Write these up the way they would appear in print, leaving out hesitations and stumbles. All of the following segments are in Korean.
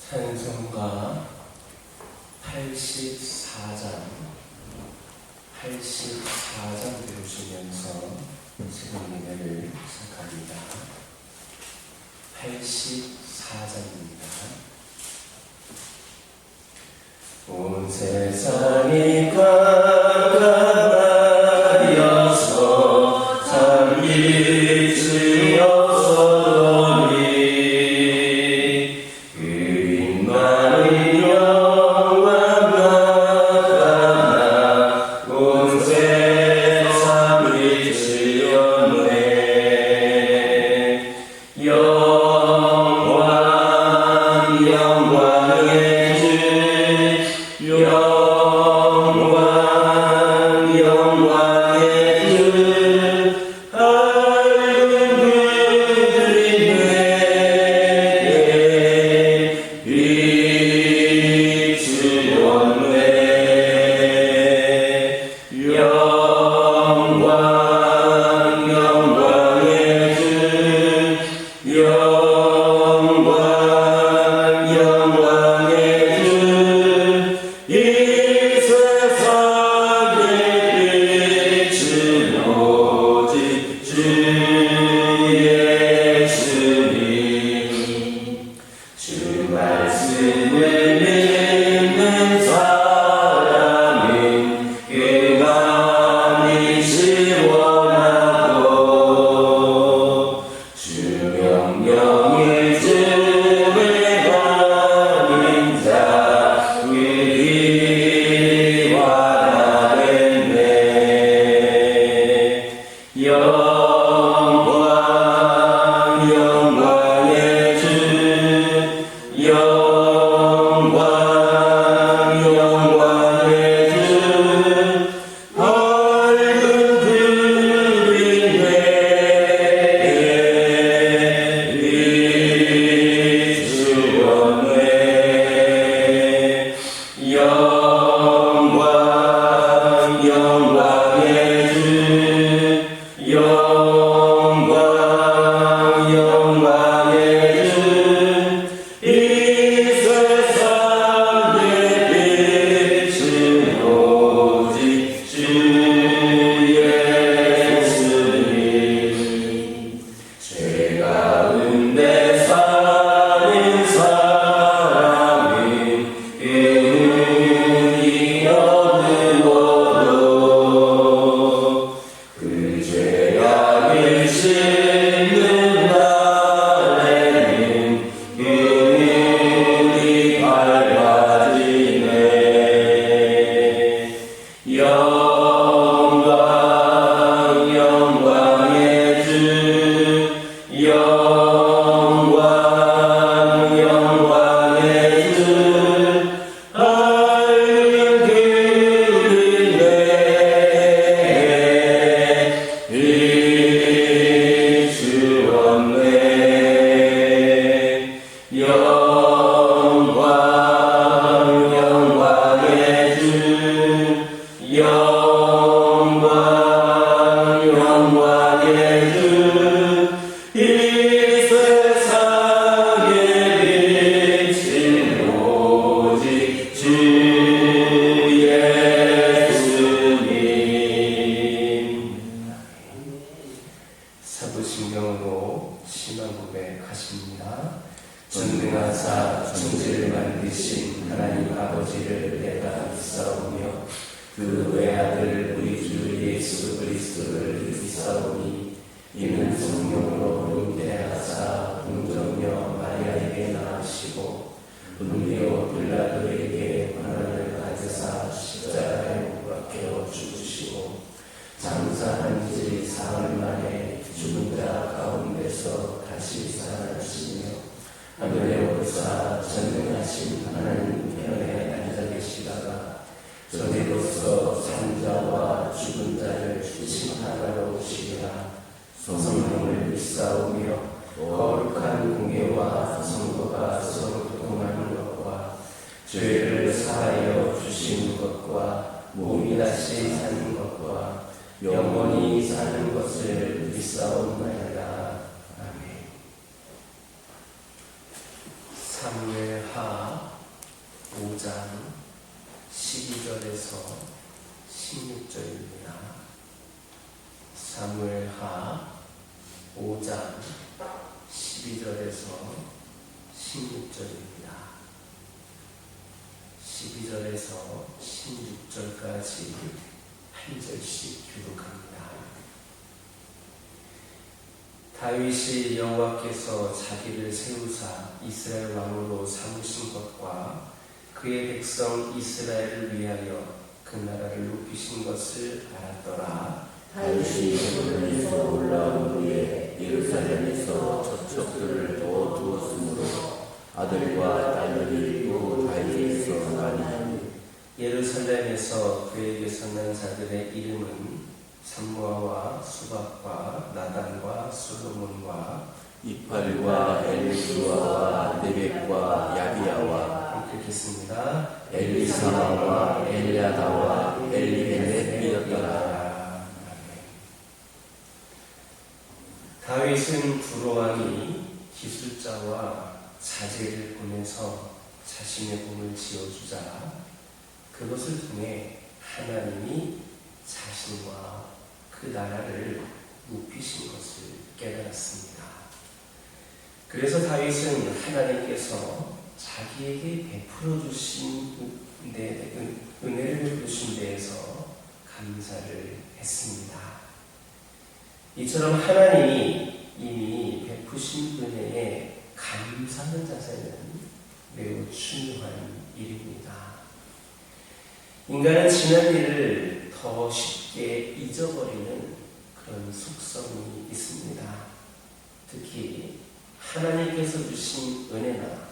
찬송가 84장 배우시면서 지금 예배를 시작합니다. 84장입니다. 온 세상이 깜깜하여서 잠기 지어서니 그인 많은 영광마다 온 세상을 지었네. 영광의 주 사부신경으로 심한 고백하십니다. 전능하사 천지를 만드신 하나님 아버지를 내가 믿사오며 그 외아들 우리 주 예수 그리스도를 믿사오니 이는 성령으로 잉태하사 동정녀 마리아에게 낳으시고 본디오 빌라도에게 고난을 받으사 십자가에 못 박혀 죽으시고 장사한 지 사흘 만에 죽은 자 가운데서 다시 살아나시며 하늘에 오르사 전능하신 하나님 편에 앉아 계시다가 저리로서 산 자와 죽은 자를 심판하러 오시리라. 성령을 믿사오며 거룩한 공예와 성도가 서로 동하는 것과 죄를 사하여 주시는 것과 몸이 다시 사는 것과 영원히 사는 것을 믿사옵나이다. 아멘. 사무엘하 12절에서 16절입니다. 12절에서 16절까지 한 절씩 교독합니다. 다윗이 여호와께서 자기를 세우사 이스라엘 왕으로 삼으신 것과 그의 백성 이스라엘을 위하여 그 나라를 높이신 것을 알았더라. 다윗이 헤브론에서 올라온 후에 예루살렘에서 저축들을 더 두었으므로 아들과 딸들이 또 다윗에게서 나니 예루살렘에서 그에게서 난 자들의 이름은 삼무아와 수박과 나단과 솔로몬과 이팔과 엘리수아와 네벡과 야비야와 읽겠습니다. 엘리사마와 엘리아다와 엘리멜렉이었더라. 다윗은 두로왕이 기술자와 자재를 보내서 자신의 몸을 지어주자 그것을 통해 하나님이 자신과 그 나라를 높이신 것을 깨달았습니다. 그래서 다윗은 하나님께서 자기에게 베풀어 주신 은혜를 베푸신 데에서 감사를 했습니다. 이처럼 하나님이 이미 베푸신 은혜에 감사하는 자세는 매우 중요한 일입니다. 인간은 지난 일을 더 쉽게 잊어버리는 그런 속성이 있습니다. 특히 하나님께서 주신 은혜나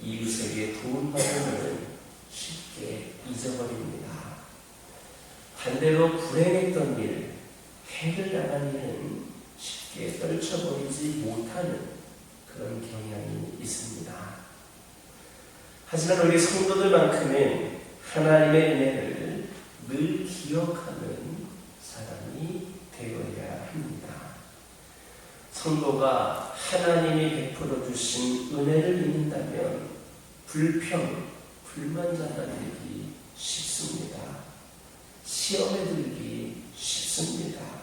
이웃에게 도움받은 일은 쉽게 잊어버립니다. 반대로 불행했던 일, 해를 나간 일은 쉽게 떨쳐버리지 못하는 그런 경향이 있습니다. 하지만 우리 성도들만큼은 하나님의 은혜를 늘 기억하는 사람이 되어야 합니다. 성도가 하나님이 베풀어 주신 은혜를 잊는다면 불평, 불만자가 되기 쉽습니다. 시험에 들기 쉽습니다.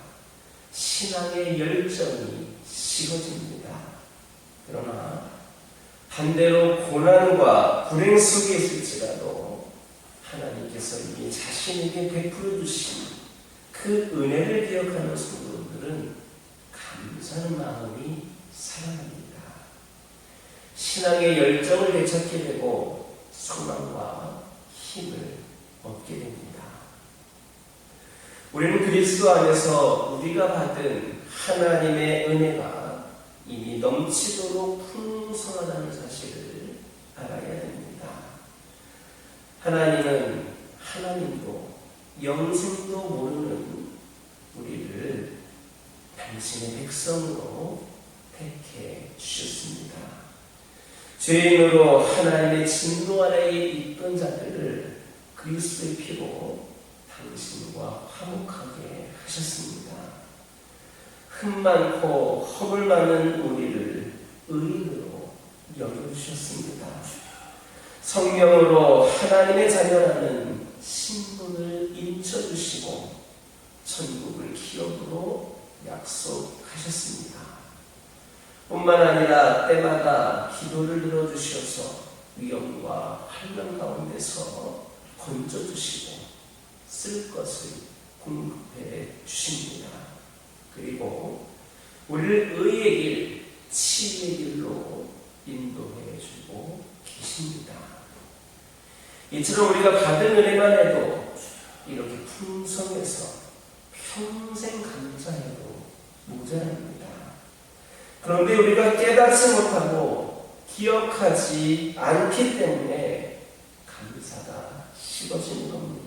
신앙의 열정이 식어집니다. 그러나 반대로 고난과 불행 속에 있을지라도 하나님께서 이미 자신에게 베풀어 주신 그 은혜를 기억하는 성도들은 감사하는 마음이 살아납니다. 신앙의 열정을 되찾게 되고 소망과 힘을 얻게 됩니다. 우리는 그리스도 안에서 우리가 받은 하나님의 은혜가 이미 넘치도록 풍성하다는 사실을 알아야 됩니다. 하나님은 하나님도 영생도 모르는 우리를 당신의 백성으로 택해 주셨습니다. 죄인으로 하나님의 진노 아래에 있던 자들을 그리스도의 피로 당신과 화목하게 하셨습니다. 흠 많고 허물 많은 우리를 의인으로 여겨주셨습니다. 성령으로 하나님의 자녀라는 신분을 인쳐주시고 천국을 기업으로 약속하셨습니다. 뿐만 아니라 때마다 기도를 들어주셔서 위험과 환난 가운데서 건져주시고 쓸 것을 공급해 주십니다. 그리고 우리를 의의 길, 치유의 길로 인도해 주고 계십니다. 이처럼 우리가 받은 은혜만 해도 이렇게 풍성해서 평생 감사해도 모자랍니다. 그런데 우리가 깨닫지 못하고 기억하지 않기 때문에 감사가 식어지는 겁니다.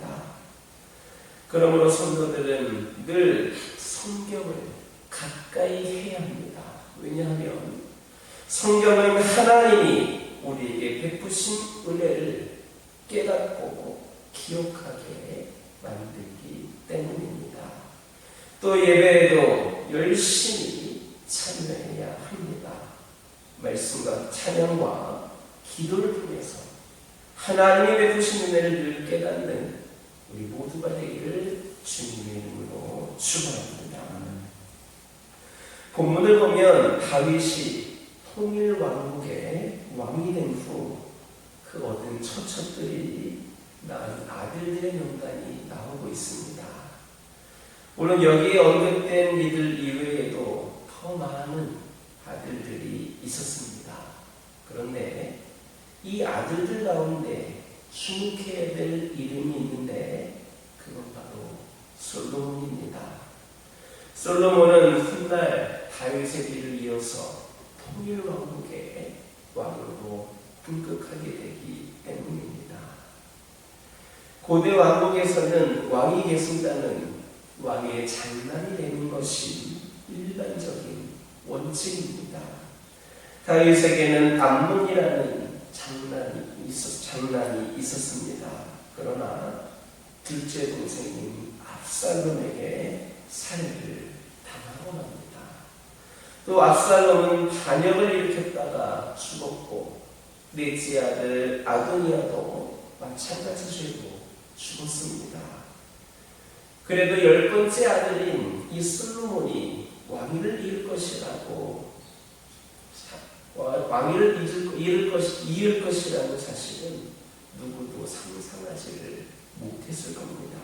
그러므로 성도들은 늘 성경을 가까이 해야 합니다. 왜냐하면 성경은 하나님이 우리에게 베푸신 은혜를 깨닫고 기억하게 만들기 때문입니다. 또 예배에도 열심히 참여해야 합니다. 말씀과 찬양과 기도를 통해서 하나님이 베푸신 은혜를 늘 깨닫는 우리 모두가 되기를 주님의 이름으로 축원합니다. 본문을 보면 다윗이 통일 왕국의 왕이 된 후 그 얻은 처처들이 낳은 아들들의 명단이 나오고 있습니다. 물론 여기에 언급된 이들 이외에도 더 많은 아들들이 있었습니다. 그런데 이 아들들 가운데 주목해야 될 이름이 있는데 그건 바로 솔로몬입니다. 솔로몬은 훗날 다윗의 뒤를 이어서 통일 왕국의 왕으로 등극하게 되기 때문입니다. 고대 왕국에서는 왕이 계승자는 왕의 장남이 되는 것이 일반적인 원칙입니다. 다윗에게는 암논이라는 장남이 있었습니다. 그러나 둘째 동생인 압살롬에게 살해를 당하고 맙니다. 또 압살롬은 반역을 일으켰다가 죽었고 넷째 아들 아도니아도 마찬가지 죄로 죽었습니다. 그래도 10번째 아들인 이 솔로몬이 왕위를 이을 것이라고 이을 것이라는 사실은 누구도 상상하지를 못했을 겁니다.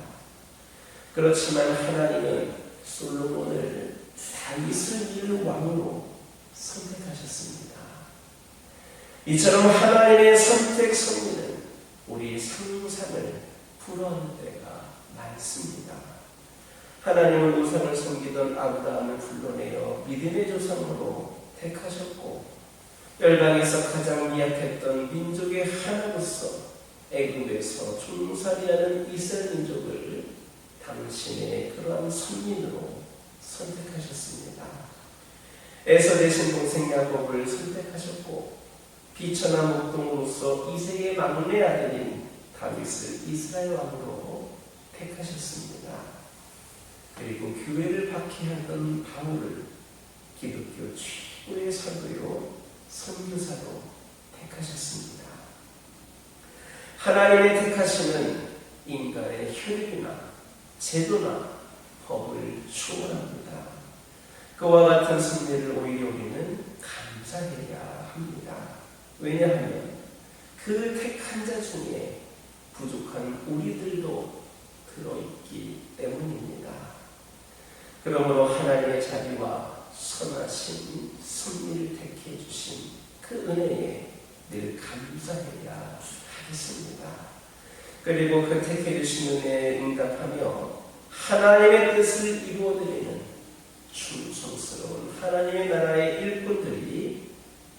그렇지만 하나님은 솔로몬을 다윗을 이을 왕으로 선택하셨습니다. 이처럼 하나님의 선택 섭리는 우리 상상을 불허하는 때가 많습니다. 하나님은 우상을 섬기던 아브라함을 불러내어 믿음의 조상으로 택하셨고 열방에서 가장 미약했던 민족의 하나로서 애굽에서 종살이하는 이스라엘 민족을 당신의 그러한 선민으로 선택하셨습니다. 에서 대신 동생 야곱을 선택하셨고 비천한 목동으로서 이세의 막내 아들인 다윗을 이스라엘 왕으로 택하셨습니다. 그리고 교회를 박해하던 바울을 기독교 최고의 사도요 선교사로 택하셨습니다. 하나님의 택하심은 인간의 혈육이나 제도나 법을 초월합니다. 그와 같은 승리를 오히려 우리는 감사해야 합니다. 왜냐하면 그 택한 자 중에 부족한 우리들도 들어있기 때문입니다. 그러므로 하나님의 자비와 선하신 승리를 택해 주신 그 은혜에 늘 감사해야 하겠습니다. 그리고 그 택해 주신 은혜에 응답하며 하나님의 뜻을 이루어드리는 충성스러운 하나님의 나라의 일꾼들이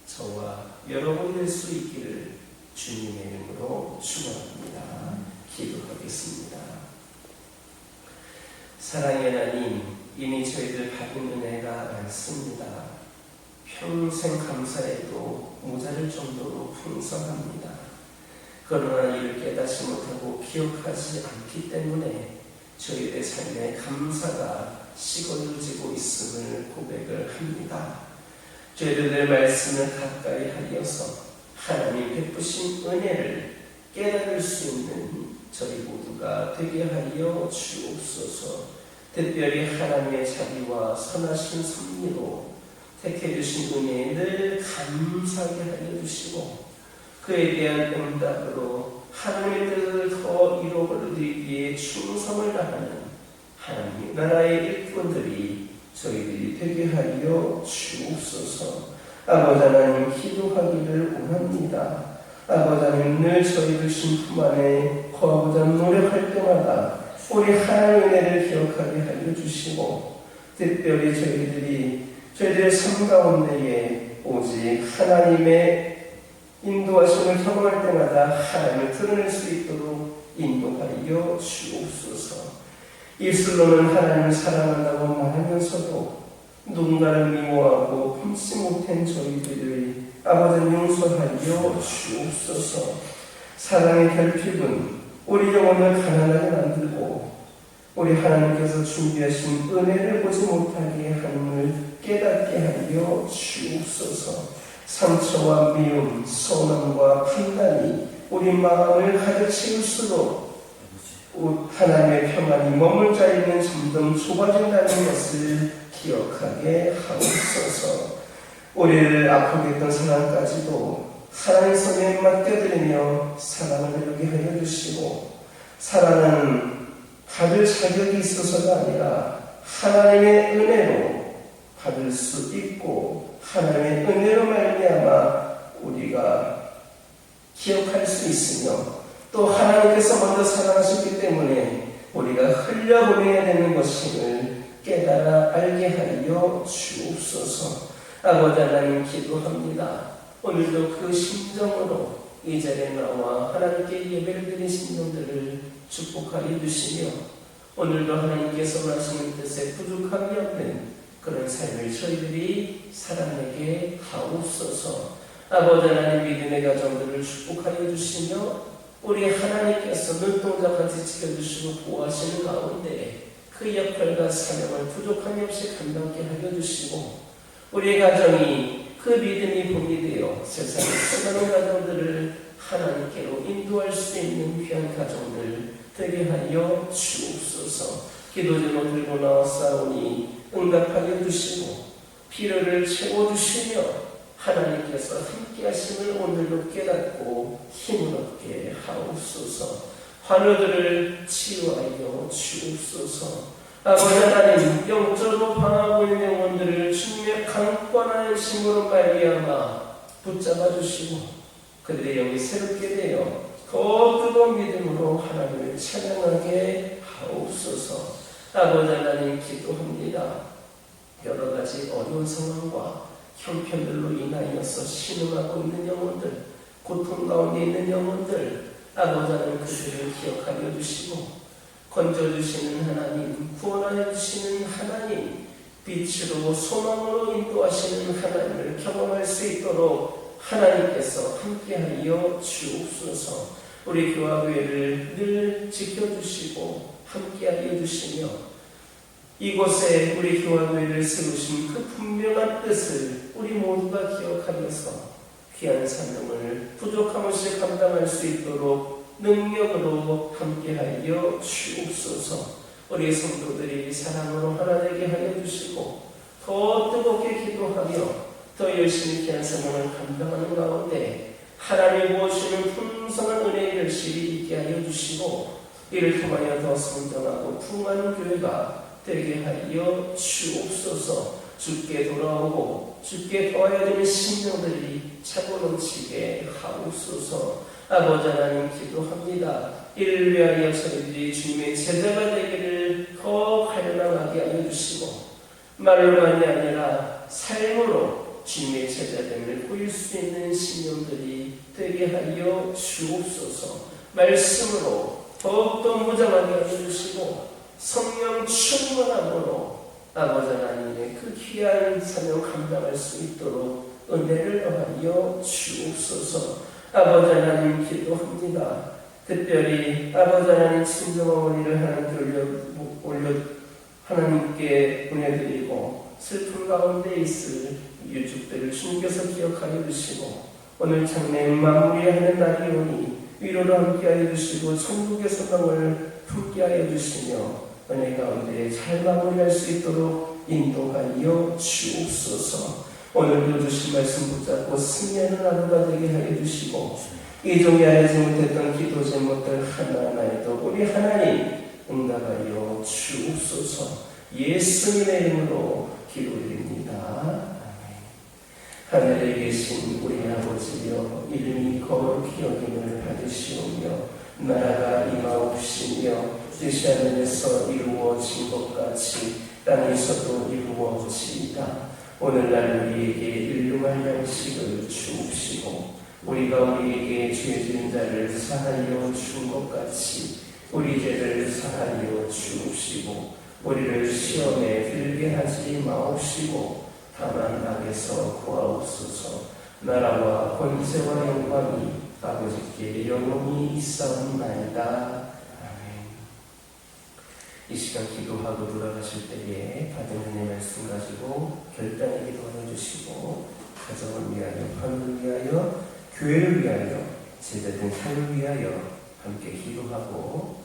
저와 여러분이 될 수 있기를 주님의 이름으로 축원합니다. 기도하겠습니다. 사랑의 하나님, 이미 저희들 받은 은혜가 많습니다. 평생 감사해도 모자랄 정도로 풍성합니다. 그러나 이를 깨닫지 못하고 기억하지 않기 때문에 저희들의 삶에 감사가 식어지고 있음을 고백을 합니다. 저희들의 말씀을 가까이 하여서 하나님 베푸신 은혜를 깨달을 수 있는 저희 모두가 되게 하여 주옵소서. 특별히 하나님의 자비와 선하신 섭리로 택해 주신 은혜에 늘 감사하게 하여 주시고 그에 대한 응답으로 하나님의 뜻을 더 이루어드리기 위해 충성을 다하는 하나님 나라의 일꾼들이 저희들이 되게 하여 주옵소서. 아버지 하나님 기도하기를 원합니다. 아버지 하나님 늘 저희들 심품 안에 거하고자 노력할 때마다 우리 하나님의 은혜를 기억하게 하여 주시고 특별히 저희들의 삶 가운데에 오직 하나님의 인도하심을 경험할 때마다 하나님을 드러낼 수 있도록 인도하여 주옵소서. 입술로는 하나님을 사랑한다고 말하면서도 누군가를 미워하고 품지 못한 저희들을 아버지 용서하여 주옵소서. 사랑의 결핍은 우리 영혼을 가난하게 만들고 우리 하나님께서 준비하신 은혜를 보지 못하게 함을 깨닫게 하여 주옵소서. 상처와 미움, 소망과 판단이 우리 마음을 가득 채울수록 하나님의 평안이 머물 자리는 점점 좁아진다는 것을 기억하게 하옵소서. 우리를 아프게 했던 상황까지도 하나님 손에 맡겨드리며 사랑을 이루게 하여 주시고, 사랑은 받을 자격이 있어서가 아니라 하나님의 은혜로 받을 수 있고, 하나님의 은혜로 말미암아 우리가 기억할 수 있으며, 또 하나님께서 먼저 사랑하셨기 때문에 우리가 흘려보내야 되는 것임을 깨달아 알게 하여 주옵소서. 아버지 하나님, 기도합니다. 오늘도 그 심정으로 이 자리에 나와 하나님께 예배를 드린 심령들을 축복하여 주시며, 오늘도 하나님께서 말씀하시는 뜻에 부족함이 없는 그런 삶을 저희들이 살아내게 하옵소서. 아버지 하나님, 믿음의 가정들을 축복하여 주시며, 우리 하나님께서 눈동자같이 지켜주시고 보호하시는 가운데 그 역할과 사명을 부족함이 없이 감당케 하여 주시고, 우리의 가정이 그 믿음이 본이 되어 세상의 수많은 가정들을 하나님께로 인도할 수 있는 귀한 가정들 되게 하여 주옵소서. 기도 제목 들고 나왔사오니 응답하여 주시고, 필요를 채워주시며 하나님께서 함께 하심을 오늘도 깨닫고 힘을 얻게 하옵소서. 환우들을 치유하여 주옵소서. 아버지 하나님, 영적으로 방하고 있는 영혼들을 주님의 강권한 힘으로 말미암아 붙잡아 주시고, 그들의 영이 새롭게 되어 더 뜨거운 믿음으로 하나님을 찬양하게 하옵소서. 아버지 하나님, 기도합니다. 여러 가지 어려운 상황과 형편들로 인하여서 신음하고 있는 영혼들, 고통 가운데 있는 영혼들, 아버지 하나님, 그들을 기억하여 주시고, 건져주시는 하나님, 구원하여 주시는 하나님, 빛으로 소망으로 인도하시는 하나님을 경험할 수 있도록 하나님께서 함께하여 주옵소서. 우리 교화교회를 늘 지켜주시고 함께하여 주시며, 이곳에 우리 교화교회를 세우신 그 분명한 뜻을 우리 모두가 기억하면서 귀한 사명을 부족함 없이 감당할 수 있도록 능력으로 함께하여 주옵소서. 우리 성도들이 사랑으로 하나 되게 하여 주시고, 더 뜨겁게 기도하며 더 열심히 귀한 사명을 감당하는 가운데 하나님이 부어주시는 풍성한 은혜의 결실이 있게 하여 주시고, 이를 통하여 더 성장하고 풍성한 교회가 되게 하여 주옵소서. 주께 돌아오고 주께 도와야 되는 심령들이 차고 넘치게 하옵소서. 아버지 하나님, 기도합니다. 이를 위하여 저희들이 주님의 제자가 되기를 더 갈망하게 하여 주시고, 말로만이 아니라 삶으로 주님의 제자됨을 보일 수 있는 심령들이 되게 하여 주옵소서. 말씀으로 더욱더 무장하게 하여 주시고, 성령 충만함으로 아버지 하나님의 그 귀한 사명 감당할 수 있도록 은혜를 더하여 주옵소서. 아버지 하나님, 기도합니다. 특별히 아버지 하나님, 친정어머니를 하나님께 보내드리고 슬픔 가운데 있을 유족들을 주님께서 기억하여 주시고, 오늘 장례 마무리하는 날이 오니 위로로 함께하여 주시고 천국의 소망을 품게하여 주시며 은혜 가운데 잘 마무리할 수 있도록 인도하여 주옵소서. 오늘도 주신 말씀 붙잡고 승리하는 하루가 되게 하여 주시고, 이 종이 알지 못했던 기도 제목들 하나하나에도 우리 하나님 응답하여 주옵소서. 예수님의 이름으로 기도드립니다. 하늘에 계신 우리 아버지여, 이름이 거룩히 여김을 받으시오며 나라가 임하옵시며 뜻이 하늘에서 이루어진 것 같이 땅에서도 이루어지이다. 오늘날 우리에게 일용할 양식을 주옵시고, 우리가 우리에게 죄 지은 자를 사하여 준 것 같이 우리 죄를 사하여 주옵시고, 우리를 시험에 들게 하지 마옵시고 다만 악에서 구하옵소서. 나라와 권세와 영광이 아버지께 영원히 있사옵나이다. 이 시간 기도하고 돌아가실 때에 받은 은혜의 말씀 가지고 결단의 기도하여 주시고, 가정을 위하여, 환우를 위하여, 교회를 위하여, 제자된 삶을 위하여 함께 기도하고